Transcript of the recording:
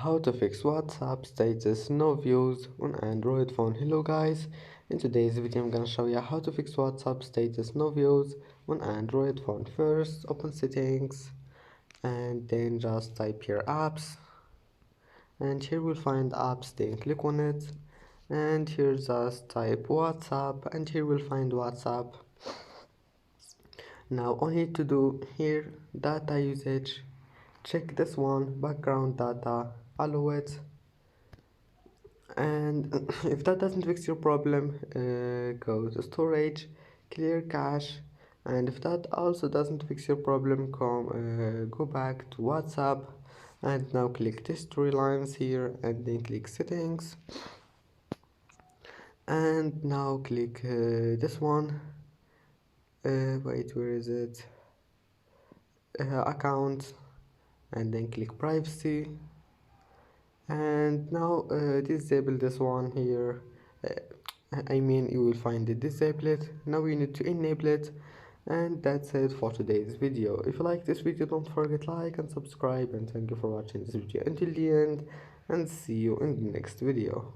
How to fix WhatsApp status no views on Android phone. Hello guys, in today's video I'm gonna show you how to fix WhatsApp status no views on Android phone. First open settings and then just type here apps, and here we'll find apps, then click on it, and here just type WhatsApp, and here we'll find WhatsApp. Now all you need to do here, data usage, check this one, background data, allow it, and if that doesn't fix your problem, go to storage, clear cache, and if that also doesn't fix your problem, go back to WhatsApp, and now click history lines here, and then click settings, and now click this one, wait, where is it, account, and then click privacy, and now disable this one here. You will find it, disable it. Now you need to enable it, and that's it for today's video. If you like this video, don't forget like and subscribe, and thank you for watching this video until the end, and see you in the next video.